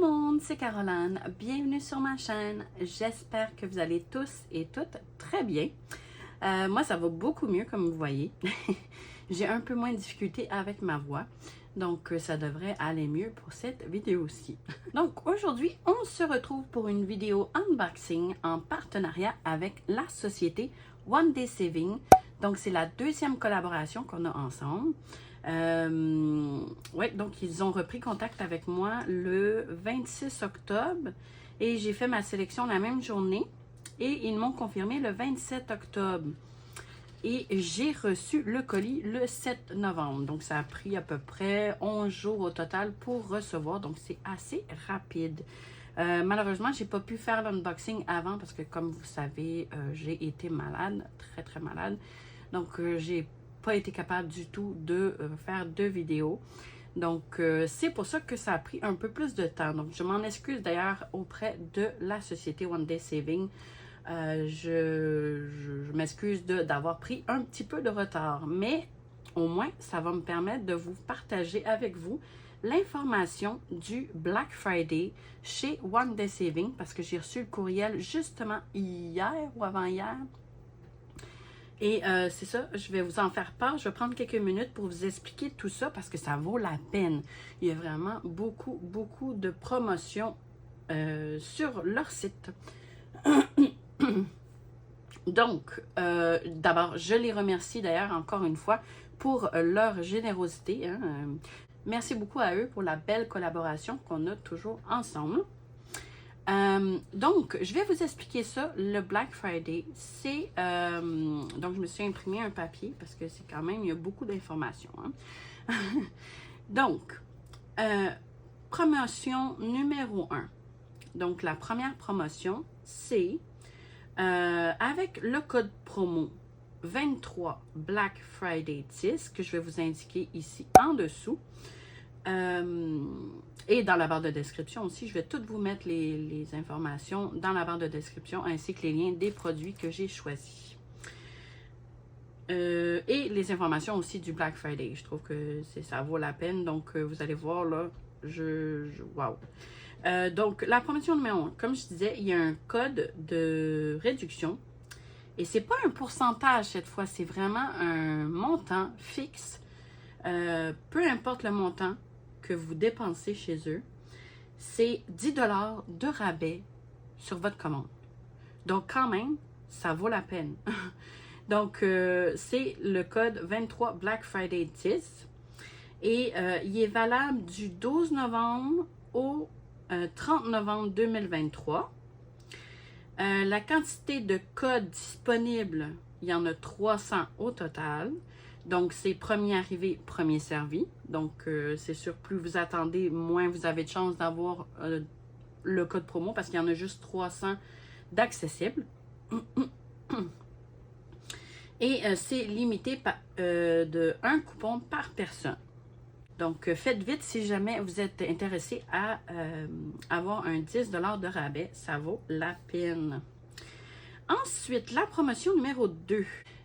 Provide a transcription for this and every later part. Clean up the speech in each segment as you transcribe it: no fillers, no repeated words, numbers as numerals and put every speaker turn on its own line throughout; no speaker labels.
le monde, c'est Caroline. Bienvenue sur ma chaîne. J'espère que vous allez tous et toutes très bien. Moi, ça va beaucoup mieux, comme vous voyez. J'ai un peu moins de difficulté avec ma voix. Donc, ça devrait aller mieux pour cette vidéo-ci. Donc, aujourd'hui, on se retrouve pour une vidéo unboxing en partenariat avec la société One Day Saving. Donc, c'est la deuxième collaboration qu'on a ensemble. Ouais, donc ils ont repris contact avec moi le 26 octobre et j'ai fait ma sélection la même journée et ils m'ont confirmé le 27 octobre et j'ai reçu le colis le 7 novembre. Donc ça a pris à peu près 11 jours au total pour recevoir, donc c'est assez rapide. Malheureusement, j'ai pas pu faire l'unboxing avant parce que comme vous savez, j'ai été malade, très malade. Donc j'ai pas été capable du tout de faire de vidéos. Donc, c'est pour ça que ça a pris un peu plus de temps. Donc, je m'en excuse d'ailleurs auprès de la société One Day Saving. Je m'excuse d'avoir pris un petit peu de retard. Mais au moins, ça va me permettre de vous partager avec vous l'information du Black Friday chez One Day Saving. Parce que j'ai reçu le courriel justement hier ou avant-hier. Et c'est ça, je vais vous en faire part. Je vais prendre quelques minutes pour vous expliquer tout ça parce que ça vaut la peine. Il y a vraiment beaucoup de promotions sur leur site. Donc, d'abord, je les remercie d'ailleurs encore une fois pour leur générosité. Merci beaucoup à eux pour la belle collaboration qu'on a toujours ensemble. Donc, je vais vous expliquer ça. Le Black Friday, c'est... donc, je me suis imprimé un papier parce que c'est quand même, il y a beaucoup d'informations. Hein? Donc, promotion numéro 1. Donc, la première promotion, c'est avec le code promo 23 Black Friday 10 que je vais vous indiquer ici en dessous. Et dans la barre de description aussi, je vais toutes vous mettre les informations dans la barre de description ainsi que les liens des produits que j'ai choisis. Et les informations aussi du Black Friday. Je trouve que ça vaut la peine. Donc, vous allez voir là, wow! Donc, la promotion numéro 1, comme je disais, il y a un code de réduction. Et c'est pas un pourcentage cette fois, c'est vraiment un montant fixe. Peu importe le montant que vous dépensez chez eux, c'est 10 $ de rabais sur votre commande. Donc, quand même, ça vaut la peine. Donc, c'est le code 23 Black Friday 10 et il est valable du 12 novembre au 30 novembre 2023. La quantité de codes disponibles, il y en a 300 au total. Donc, c'est premier arrivé, premier servi. Donc, c'est sûr, plus vous attendez, moins vous avez de chances d'avoir le code promo parce qu'il y en a juste 300 d'accessibles. Et c'est limité de un coupon par personne. Donc, faites vite si jamais vous êtes intéressé à avoir un 10 $ de rabais. Ça vaut la peine. Ensuite, la promotion numéro 2.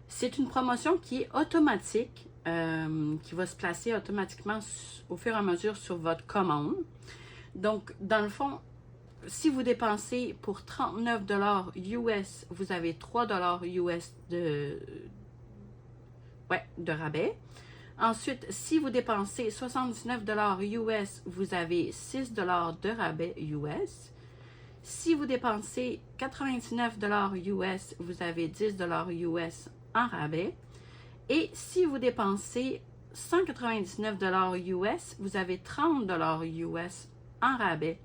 C'est une promotion qui est automatique, qui va se placer automatiquement au fur et à mesure sur votre commande. Donc, dans le fond, si vous dépensez pour 39 $ US, vous avez 3 $ US de rabais. Ensuite, si vous dépensez 79 $ US, vous avez 6 $ de rabais US. Si vous dépensez 99 $ US, vous avez 10 $ US en rabais. Et si vous dépensez 199 $ US, vous avez 30 $ US en rabais.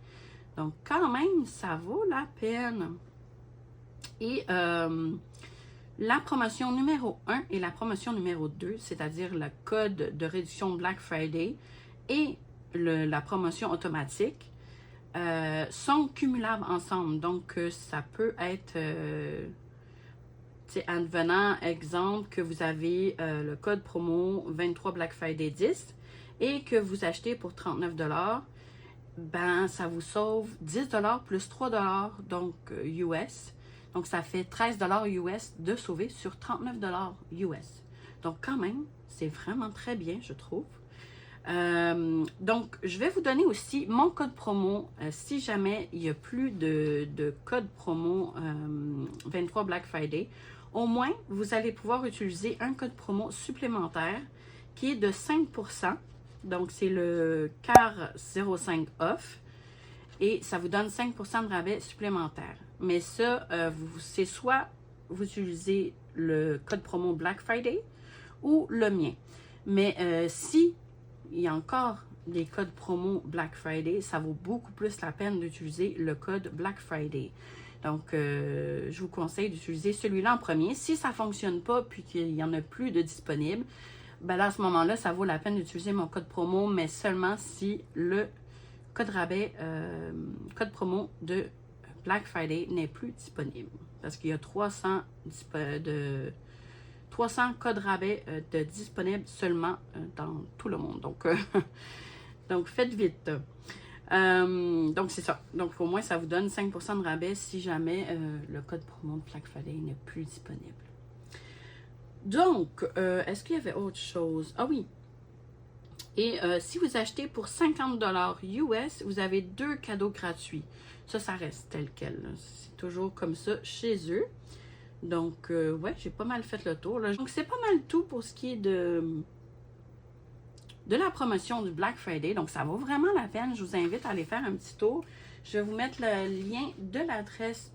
Donc, quand même, ça vaut la peine. Et la promotion numéro 1 et la promotion numéro 2, c'est-à-dire le code de réduction Black Friday et la promotion automatique, sont cumulables ensemble. Donc, ça peut être, advenant exemple que vous avez le code promo 23 Black Friday 10 et que vous achetez pour 39 $, ben, ça vous sauve 10 $ plus 3 $, donc US. Donc, ça fait 13 $ US de sauver sur 39 $ US. Donc, quand même, c'est vraiment très bien, je trouve. Donc, je vais vous donner aussi mon code promo si jamais il n'y a plus de code promo 23 Black Friday. Au moins, vous allez pouvoir utiliser un code promo supplémentaire qui est de 5%. Donc, c'est le CAR 05 off. Et ça vous donne 5% de rabais supplémentaire. Mais ça, c'est soit vous utilisez le code promo Black Friday ou le mien. Mais si il y a encore des codes promo Black Friday, ça vaut beaucoup plus la peine d'utiliser le code Black Friday. Donc, je vous conseille d'utiliser celui-là en premier. Si ça ne fonctionne pas puis qu'il n'y en a plus de disponible, ben là, à ce moment-là, ça vaut la peine d'utiliser mon code promo, mais seulement si le code rabais, code promo de Black Friday n'est plus disponible. Parce qu'il y a 300 codes rabais de disponibles seulement dans tout le monde. Donc, donc faites vite. Donc, c'est ça. Donc, au moins, ça vous donne 5% de rabais si jamais le code promo de Black Friday n'est plus disponible. Donc, est-ce qu'il y avait autre chose? Ah oui. Et si vous achetez pour 50$ US, vous avez 2 cadeaux gratuits. Ça reste tel quel. C'est toujours comme ça chez eux. Donc, ouais, j'ai pas mal fait le tour. Là. Donc, c'est pas mal tout pour ce qui est de la promotion du Black Friday. Donc, ça vaut vraiment la peine. Je vous invite à aller faire un petit tour. Je vais vous mettre le lien de l'adresse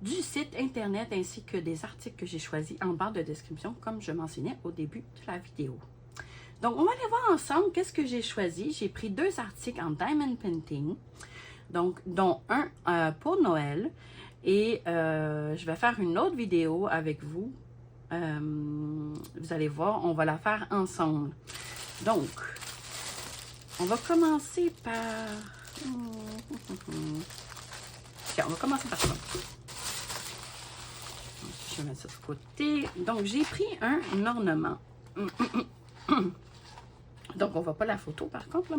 du site internet ainsi que des articles que j'ai choisis en barre de description, comme je mentionnais au début de la vidéo. Donc, on va aller voir ensemble qu'est-ce que j'ai choisi. J'ai pris 2 articles en Diamond Painting, donc, dont un pour Noël. Et je vais faire une autre vidéo avec vous. Vous allez voir, on va la faire ensemble. Donc, on va commencer par... Tiens, on va commencer par ça. Je vais mettre ça de côté. Donc, j'ai pris un ornement. Donc, on ne voit pas la photo par contre, là,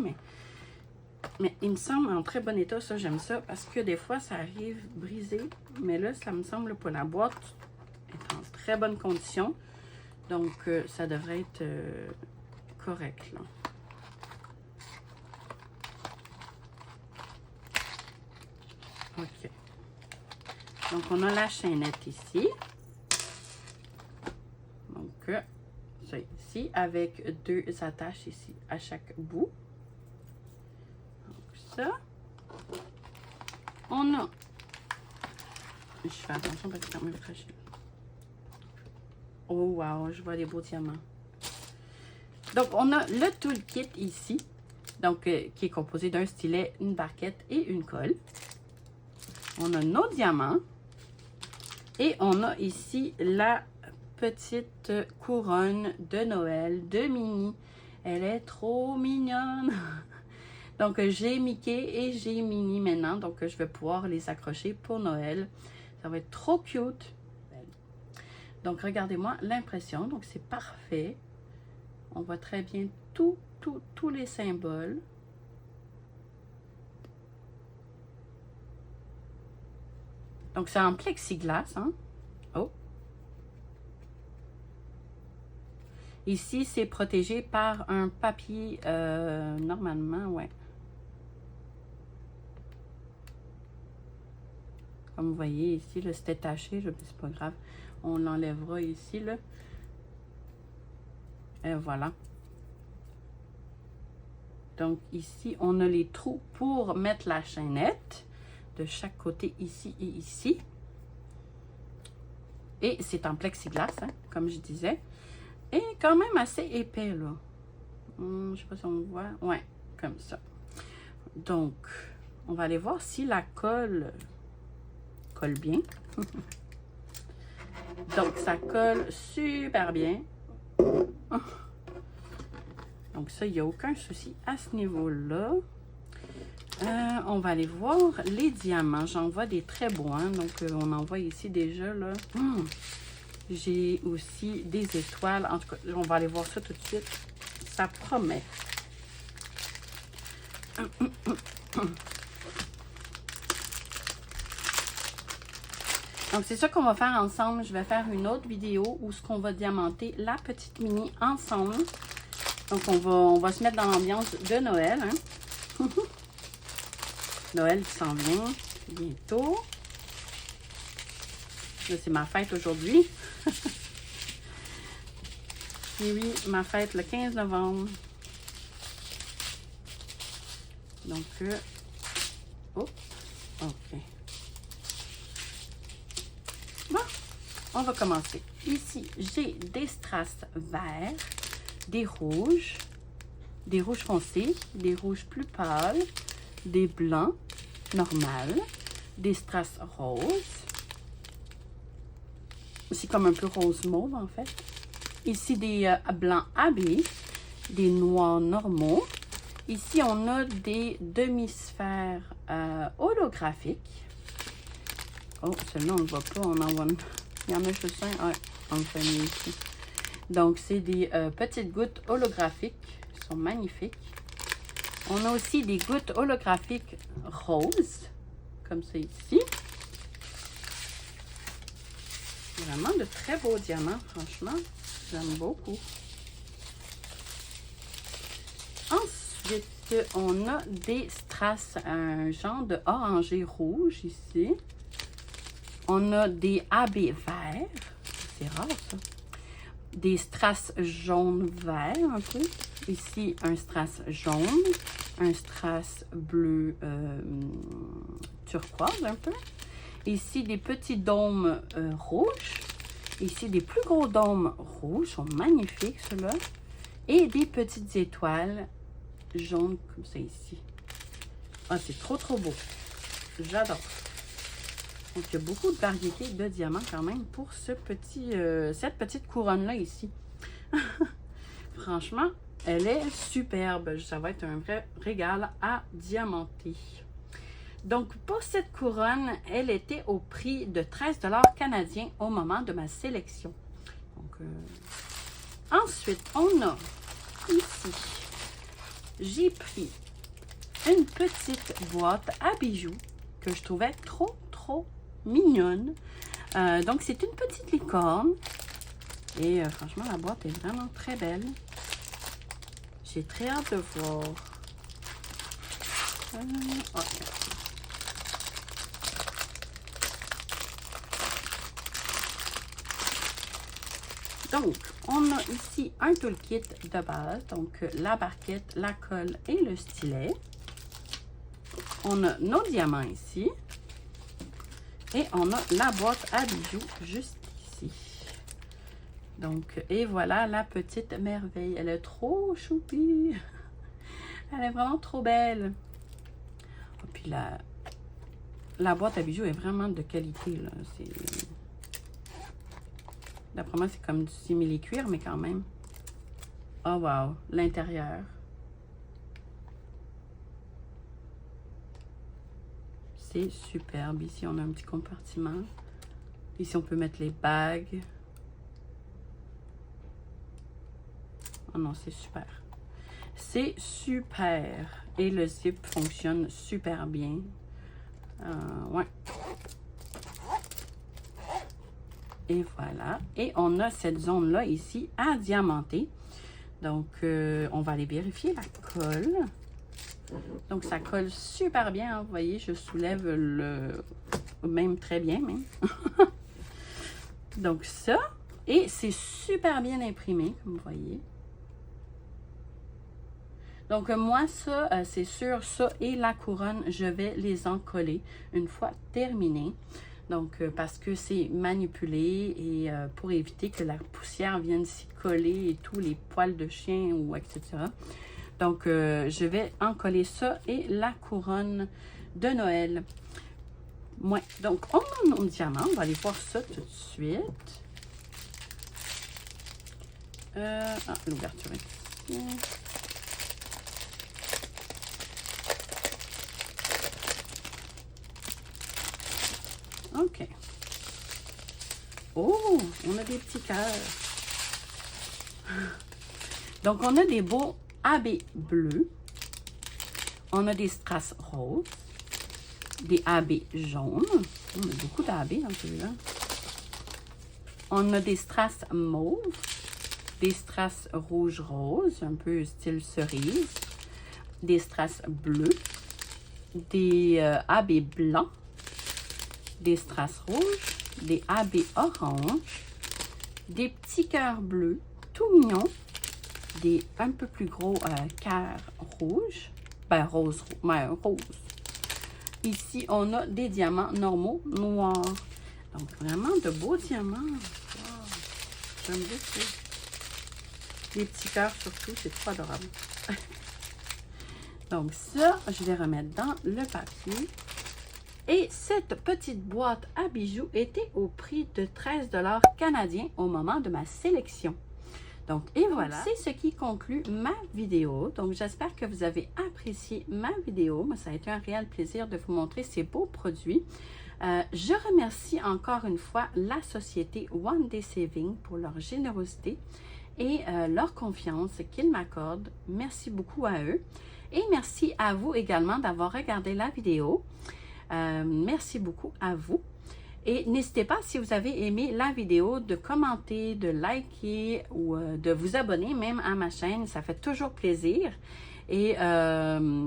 mais il me semble en très bon état. Ça, j'aime ça parce que des fois, ça arrive brisé. Mais là, ça me semble pas. La boîte est en très bonne condition. Donc, ça devrait être correct, là. OK. Donc, on a la chaînette ici. Donc, ça ici, avec 2 attaches ici à chaque bout. Donc, ça. On a... Je fais attention parce que c'est quand même fragile. Oh, wow, je vois des beaux diamants. Donc, on a le toolkit ici. Donc, qui est composé d'un stylet, une barquette et une colle. On a nos diamants. Et on a ici la petite couronne de Noël de Minnie. Elle est trop mignonne. Donc, j'ai Mickey et j'ai Minnie maintenant. Donc, je vais pouvoir les accrocher pour Noël. Ça va être trop cute. Donc, regardez-moi l'impression. Donc, c'est parfait. On voit très bien tous les symboles. Donc, c'est en plexiglas, hein? Oh! Ici, c'est protégé par un papier, normalement, ouais. Comme vous voyez ici, là, c'était taché, c'est pas grave. On l'enlèvera ici, là. Et voilà. Donc, ici, on a les trous pour mettre la chaînette de chaque côté, ici et ici. Et c'est en plexiglas, hein, comme je disais. Et quand même assez épais, là. Je sais pas si on voit. Ouais, comme ça. Donc, on va aller voir si la colle bien. Donc, ça colle super bien. Donc, ça, il n'y a aucun souci à ce niveau-là. On va aller voir les diamants. J'en vois des très beaux, hein? Donc, on en voit ici déjà, là. J'ai aussi des étoiles. En tout cas, on va aller voir ça tout de suite. Ça promet. Donc, c'est ça qu'on va faire ensemble. Je vais faire une autre vidéo où ce qu'on va diamanter la petite Minnie ensemble. Donc, on va se mettre dans l'ambiance de Noël. Hein? Noël qui s'en vient bientôt. Là, c'est ma fête aujourd'hui. Et oui, ma fête le 15 novembre. Donc, oh, ok. Bon, on va commencer. Ici, j'ai des strass verts, des rouges foncés, des rouges plus pâles, des blancs normales, des strass roses. Ici, comme un peu rose mauve, en fait. Ici, des blancs AB, des noirs normaux. Ici, on a des demi-sphères holographiques. Oh, celui-là, on ne le voit pas. On en voit une. Il y en a juste un. Ouais, on le fait mieux ici. Donc, c'est des petites gouttes holographiques. Elles sont magnifiques. On a aussi des gouttes holographiques roses, comme ça ici. Vraiment de très beaux diamants, franchement. J'aime beaucoup. Ensuite, on a des strass, un genre de orangé rouge ici. On a des AB verts. C'est rare, ça. Des strass jaune vert, un peu. Ici, un strass jaune. Un strass bleu turquoise, un peu. Ici, des petits dômes rouges. Ici, des plus gros dômes rouges. Sont magnifiques, ceux-là. Et des petites étoiles jaunes, comme ça, ici. Ah, c'est trop, trop beau. J'adore. Donc, il y a beaucoup de variétés de diamants quand même pour cette petite couronne-là ici. Franchement, elle est superbe. Ça va être un vrai régal à diamanter. Donc, pour cette couronne, elle était au prix de 13 $ canadiens au moment de ma sélection. Donc, ensuite, on a ici, j'ai pris une petite boîte à bijoux que je trouvais trop, trop mignonne. Donc, c'est une petite licorne. Et franchement, la boîte est vraiment très belle. J'ai très hâte de voir. Okay. Donc, on a ici un toolkit de base. Donc, la barquette, la colle et le stylet. On a nos diamants ici. Et on a la boîte à bijoux juste ici. Donc, et voilà la petite merveille. Elle est trop choupie. Elle est vraiment trop belle. Et puis la boîte à bijoux est vraiment de qualité, là. D'après moi, c'est comme du simili-cuir, mais quand même. Oh, wow! L'intérieur. C'est superbe. Ici, on a un petit compartiment. Ici, on peut mettre les bagues. Oh non, c'est super. C'est super. Et le zip fonctionne super bien. Ouais. Et voilà. Et on a cette zone-là ici à diamanter. Donc, on va aller vérifier la colle. Donc, ça colle super bien. Hein. Vous voyez, je soulève le... Même très bien, même. Donc, ça. Et c'est super bien imprimé, comme vous voyez. Donc, moi, ça, c'est sûr, ça et la couronne, je vais les encoller une fois terminé. Donc, parce que c'est manipulé et pour éviter que la poussière vienne s'y coller et tous les poils de chien ou etc. Donc, je vais encoller ça et la couronne de Noël. Ouais. Donc, on a nos diamants. On va aller voir ça tout de suite. L'ouverture est ici. OK. Oh, on a des petits cœurs. Donc, on a des beaux AB bleus. On a des strass roses. Des AB jaunes. On a beaucoup d'AB dans celui-là. On a des strass mauves. des strass rouge-rose, un peu style cerise, des strass bleus, des AB blancs, des strass rouges, des AB orange, des petits cœurs bleus, tout mignons, des un peu plus gros cœurs rouges, ben rose. Ici, on a des diamants normaux noirs. Donc, vraiment de beaux diamants. Wow. J'aime beaucoup. Les petits cœurs surtout, c'est trop adorable. Donc, ça, je vais remettre dans le papier. Et cette petite boîte à bijoux était au prix de 13 $ canadiens au moment de ma sélection. Donc, et voilà, c'est ce qui conclut ma vidéo. Donc, j'espère que vous avez apprécié ma vidéo. Moi, ça a été un réel plaisir de vous montrer ces beaux produits. Je remercie encore une fois la société One Day Saving pour leur générosité et leur confiance qu'ils m'accordent. Merci beaucoup à eux. Et merci à vous également d'avoir regardé la vidéo. Merci beaucoup à vous. Et n'hésitez pas, si vous avez aimé la vidéo, de commenter, de liker ou de vous abonner même à ma chaîne. Ça fait toujours plaisir. Et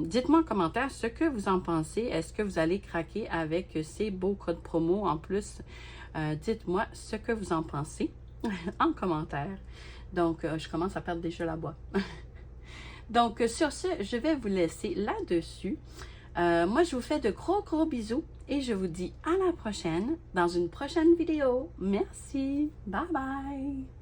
dites-moi en commentaire ce que vous en pensez. Est-ce que vous allez craquer avec ces beaux codes promo en plus? Dites-moi ce que vous en pensez en commentaire. Donc, je commence à perdre déjà la boîte. Donc, sur ce, je vais vous laisser là-dessus. Moi, je vous fais de gros bisous et je vous dis à la prochaine dans une prochaine vidéo. Merci. Bye bye.